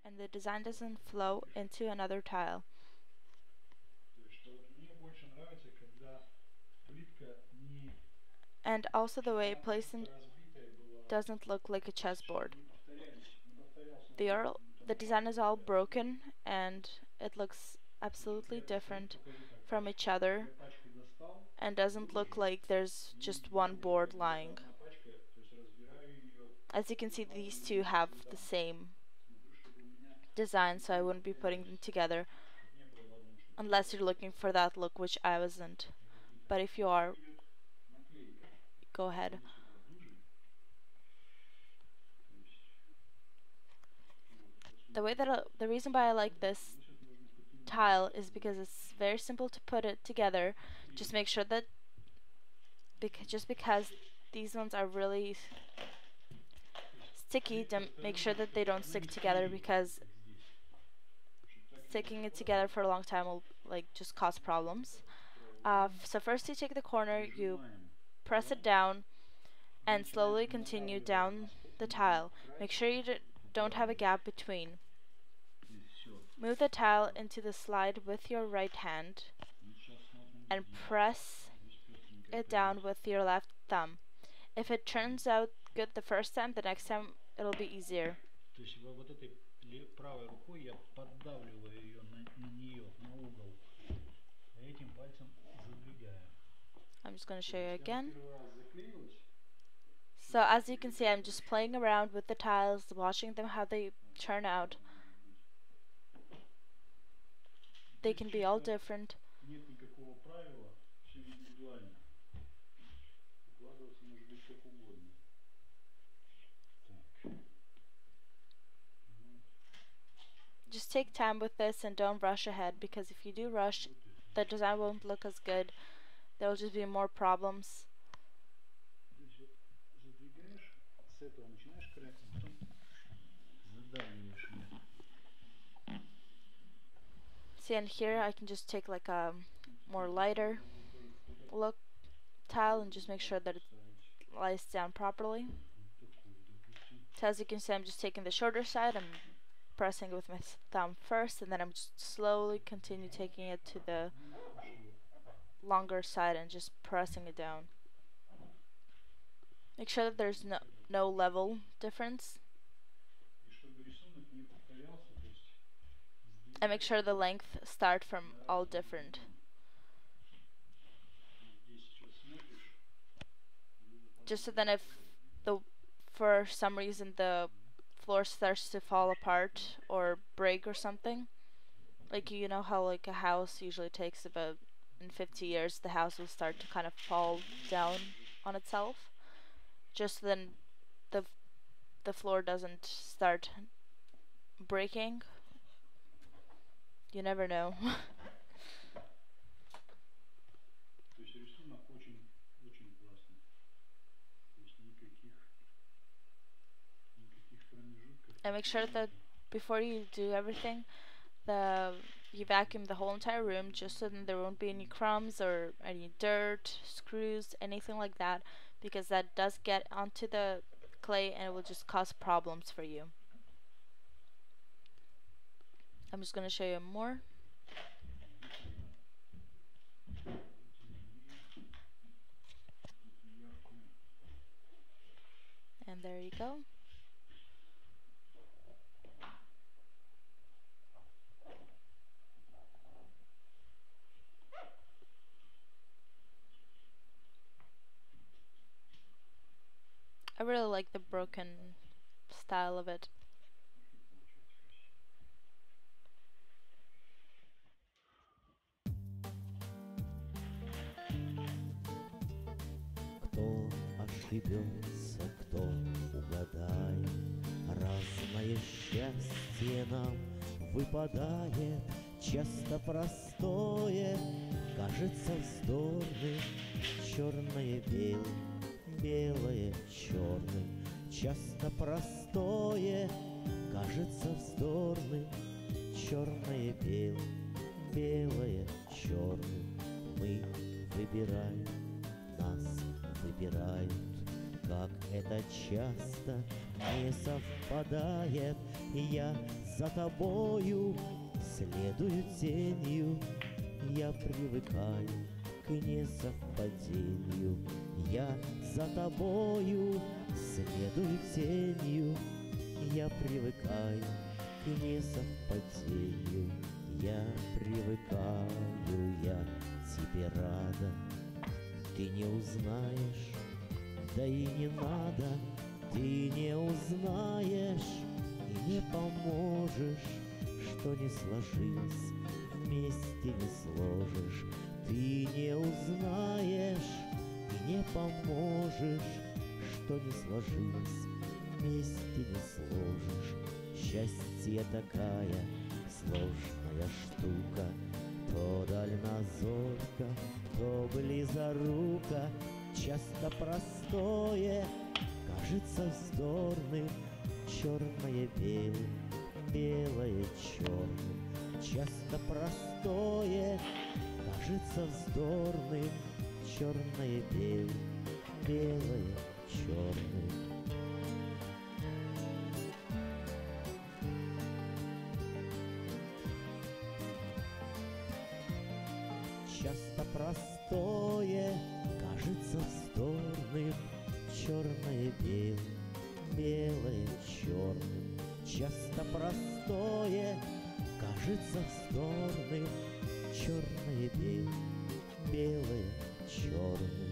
and the design doesn't flow into another tile. And also the way placement doesn't look like a chessboard. The design is all broken and it looks absolutely different from each other and doesn't look like there's just one board lying. As you can see, these two have the same design, so I wouldn't be putting them together unless you're looking for that look, which I wasn't. But if you are, go ahead. The reason why I like this tile is because it's very simple to put it together. Just make sure that just because these ones are really sticky, to make sure that they don't stick together, because sticking it together for a long time will like just cause problems. So first you take the corner, you press it down and slowly continue down the tile. Make sure you don't have a gap between. Move the tile into the slide with your right hand and press it down with your left thumb. If it turns out good the first time, the next time it'll be easier. I'm just going to show you again. So as you can see, I'm just playing around with the tiles, watching them how they turn out. They can be all different. Just take time with this and don't rush ahead, because if you do rush, the design won't look as good. There will just be more problems. See, and here I can just take like a more lighter look tile and just make sure that it lies down properly. So as you can see, I'm just taking the shorter side, I'm pressing it with my thumb first, and then I'm just slowly continue taking it to the longer side and just pressing it down. Make sure that there's no level difference. And make sure the length start from all different. Just so then if the for some reason the floor starts to fall apart or break or something, like you know how like a house usually takes about in 50 years the house will start to kind of fall down on itself, just so then the the floor doesn't start breaking. You never know. And make sure that before you do everything, you vacuum the whole entire room, just so that there won't be any crumbs or any dirt, screws, anything like that, because that does get onto the clay and it will just cause problems for you. I'm just going to show you more. And there you go. I really like the broken style of it. Кто ошибется, кто угадает, разное счастье нам выпадает, часто простое кажется вздорным, черное белым, белое черным, часто простое кажется вздорным, черное белым, белое черным. Мы выбираем, нас выбирают, как это часто не совпадает. Я за тобою следую тенью, я привыкаю к несовпадению. Я за тобою следую тенью, я привыкаю к несовпадению. Я привыкаю, я тебе рада. Ты не узнаешь, да и не надо. Ты не узнаешь и не поможешь, что не сложилось, вместе не сложишь. Ты не узнаешь и не поможешь, что не сложилось, вместе не сложишь. Счастье такая сложная штука, то дальнозорка, то близорука. Часто простое кажется вздорным, черное белым, белое черным. Часто простое кажется вздорным, черное белым, белое черным. Часто простое кажется вздорным, черное белым, белое черным. Часто простое кажется вздорным, черное белым, белое черным.